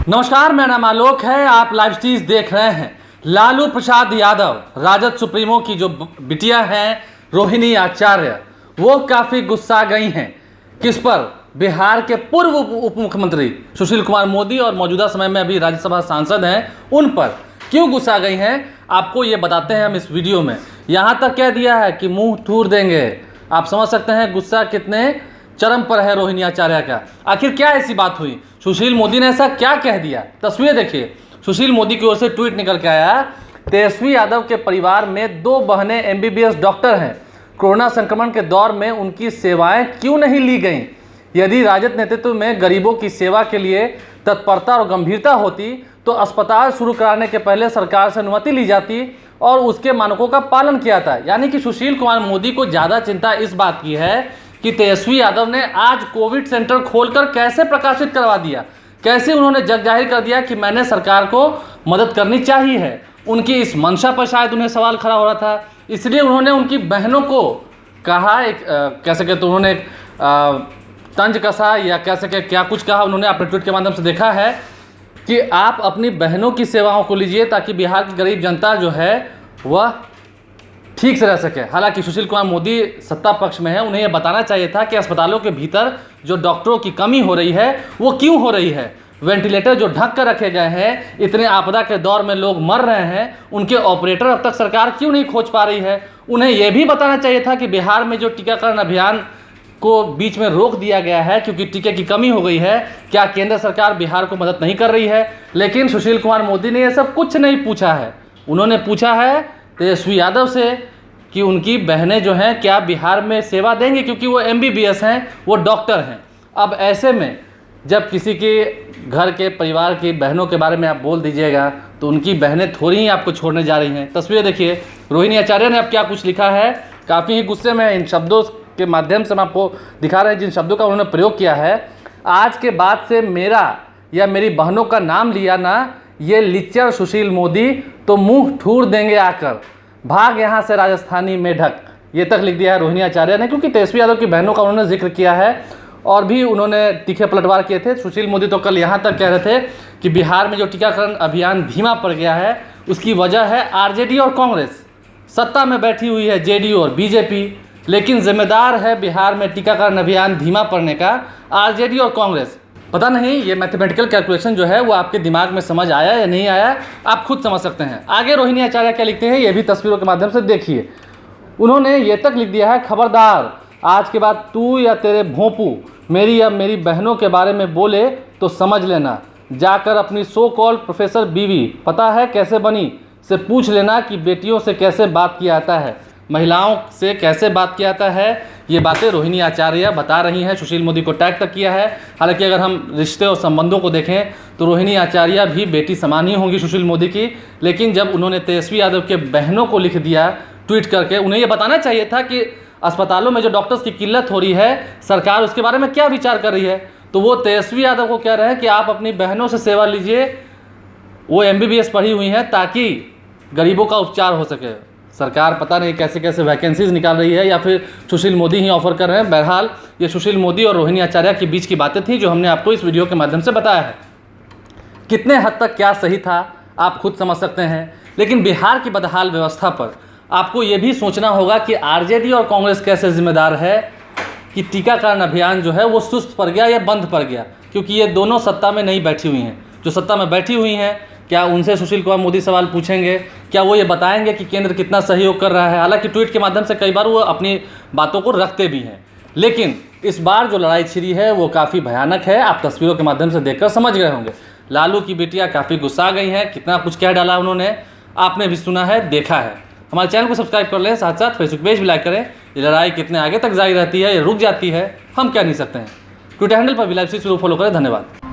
नमस्कार, मेरा नाम आलोक है। आप लाइव स्ट्रीज देख रहे हैं। लालू प्रसाद यादव, राजद सुप्रीमो की जो बिटिया हैं रोहिणी आचार्य, वो काफ़ी गुस्सा गई हैं। किस पर? बिहार के पूर्व उप मुख्यमंत्री सुशील कुमार मोदी और मौजूदा समय में अभी राज्यसभा सांसद हैं, उन पर क्यों गुस्सा गई हैं, आपको ये बताते हैं हम इस वीडियो में। यहाँ तक कह दिया है कि मुंह थूर देंगे। आप समझ सकते हैं गुस्सा कितने चरम पर है रोहिणी आचार्य का। आखिर क्या ऐसी बात हुई? सुशील मोदी ने ऐसा क्या कह दिया? तस्वीरें देखिए। सुशील मोदी की ओर से ट्वीट निकल के आया, तेजस्वी यादव के परिवार में 2 बहनें MBBS डॉक्टर हैं। कोरोना संक्रमण के दौर में उनकी सेवाएं क्यों नहीं ली गईं? यदि राजद नेतृत्व में गरीबों की सेवा के लिए तत्परता और गंभीरता होती तो अस्पताल शुरू कराने के पहले सरकार से अनुमति ली जाती और उसके मानकों का पालन किया था। यानी कि सुशील कुमार मोदी को ज़्यादा चिंता इस बात की है कि तेजस्वी यादव ने आज कोविड सेंटर खोलकर कैसे प्रकाशित करवा दिया, कैसे उन्होंने जग जाहिर कर दिया कि मैंने सरकार को मदद करनी चाहिए है। उनकी इस मंशा पर शायद उन्हें सवाल खड़ा हो रहा था, इसलिए उन्होंने उनकी बहनों को कहा, एक कह सके तो उन्होंने तंज कसा या कह सके क्या कुछ कहा, उन्होंने अपने ट्वीट के माध्यम से देखा है कि आप अपनी बहनों की सेवाओं को लीजिए ताकि बिहार की गरीब जनता जो है वह ठीक से रह सके। हालांकि सुशील कुमार मोदी सत्ता पक्ष में है, उन्हें यह बताना चाहिए था कि अस्पतालों के भीतर जो डॉक्टरों की कमी हो रही है वो क्यों हो रही है। वेंटिलेटर जो ढक कर रखे गए हैं, इतने आपदा के दौर में लोग मर रहे हैं, उनके ऑपरेटर अब तक सरकार क्यों नहीं खोज पा रही है। उन्हें यह भी बताना चाहिए था कि बिहार में जो टीकाकरण अभियान को बीच में रोक दिया गया है क्योंकि टीके की कमी हो गई है, क्या केंद्र सरकार बिहार को मदद नहीं कर रही है। लेकिन सुशील कुमार मोदी ने यह सब कुछ नहीं पूछा है। उन्होंने पूछा है तेजस्वी यादव से कि उनकी बहनें जो हैं क्या बिहार में सेवा देंगे, क्योंकि वो MBBS हैं, वो डॉक्टर हैं। अब ऐसे में जब किसी के घर के परिवार की बहनों के बारे में आप बोल दीजिएगा तो उनकी बहनें थोड़ी ही आपको छोड़ने जा रही हैं। तस्वीरें देखिए, रोहिणी आचार्य ने अब क्या कुछ लिखा है। काफ़ी ही गुस्से में इन शब्दों के माध्यम से हम आपको दिखा रहे हैं जिन शब्दों का उन्होंने प्रयोग किया है। आज के बाद से मेरा या मेरी बहनों का नाम लिया ना ये लिच्चर सुशील मोदी तो मुंह ठूर देंगे आकर, भाग यहाँ से राजस्थानी मेढक। ये तक लिख दिया है रोहिणी आचार्य ने, क्योंकि तेजस्वी यादव की बहनों का उन्होंने जिक्र किया है और भी उन्होंने तीखे पलटवार किए थे। सुशील मोदी तो कल यहाँ तक कह रहे थे कि बिहार में जो टीकाकरण अभियान धीमा पड़ गया है उसकी वजह है RJD और कांग्रेस। सत्ता में बैठी हुई है JDU और BJP, लेकिन जिम्मेदार है बिहार में टीकाकरण अभियान धीमा पड़ने का RJD और कांग्रेस। पता नहीं ये मैथमेटिकल कैलकुलेशन जो है वो आपके दिमाग में समझ आया या नहीं आया, आप खुद समझ सकते हैं। आगे रोहिणी आचार्य क्या लिखते हैं ये भी तस्वीरों के माध्यम से देखिए। उन्होंने ये तक लिख दिया है, खबरदार आज के बाद तू या तेरे भोंपू मेरी या मेरी बहनों के बारे में बोले तो समझ लेना, जाकर अपनी सो कॉल्ड प्रोफेसर बीवी पता है कैसे बनी से पूछ लेना कि बेटियों से कैसे बात किया जाता है, महिलाओं से कैसे बात किया जाता है। ये बातें रोहिणी आचार्य बता रही हैं। सुशील मोदी को टैग तक किया है। हालांकि अगर हम रिश्ते और संबंधों को देखें तो रोहिणी आचार्य भी बेटी समान ही होंगी सुशील मोदी की, लेकिन जब उन्होंने तेजस्वी यादव के बहनों को लिख दिया ट्वीट करके, उन्हें ये बताना चाहिए था कि अस्पतालों में जो डॉक्टर्स की किल्लत हो रही है सरकार उसके बारे में क्या विचार कर रही है। तो वो तेजस्वी यादव को कह रहे हैं कि आप अपनी बहनों से सेवा लीजिए, वो MBBS पढ़ी हुई हैं ताकि गरीबों का उपचार हो सके। सरकार पता नहीं कैसे कैसे वैकेंसीज निकाल रही है या फिर सुशील मोदी ही ऑफर कर रहे हैं। बहरहाल ये सुशील मोदी और रोहिणी आचार्य के बीच की बातें थी जो हमने आपको इस वीडियो के माध्यम से बताया है। कितने हद तक क्या सही था आप खुद समझ सकते हैं। लेकिन बिहार की बदहाल व्यवस्था पर आपको ये भी सोचना होगा कि RJD और कांग्रेस कैसे जिम्मेदार है कि टीकाकरण अभियान जो है वो सुस्त पड़ गया या बंद पड़ गया, क्योंकि ये दोनों सत्ता में नहीं बैठी हुई हैं। जो सत्ता में बैठी हुई हैं, क्या उनसे सुशील कुमार मोदी सवाल पूछेंगे? क्या वो ये बताएंगे कि केंद्र कितना सहयोग कर रहा है? हालांकि ट्वीट के माध्यम से कई बार वो अपनी बातों को रखते भी हैं, लेकिन इस बार जो लड़ाई छिड़ी है वो काफ़ी भयानक है। आप तस्वीरों के माध्यम से देखकर समझ गए होंगे। लालू की बेटियां काफ़ी गुस्सा गई हैं, कितना कुछ कह डाला उन्होंने, आपने भी सुना है, देखा है। हमारे चैनल को सब्सक्राइब कर लें, साथ साथ फेसबुक पेज भी लाइक करें। ये लड़ाई कितने आगे तक जारी रहती है, ये रुक जाती है, हम क्या नहीं सकते हैं। ट्विटर हैंडल पर भी लाइव स्ट्रीम फॉलो करें। धन्यवाद।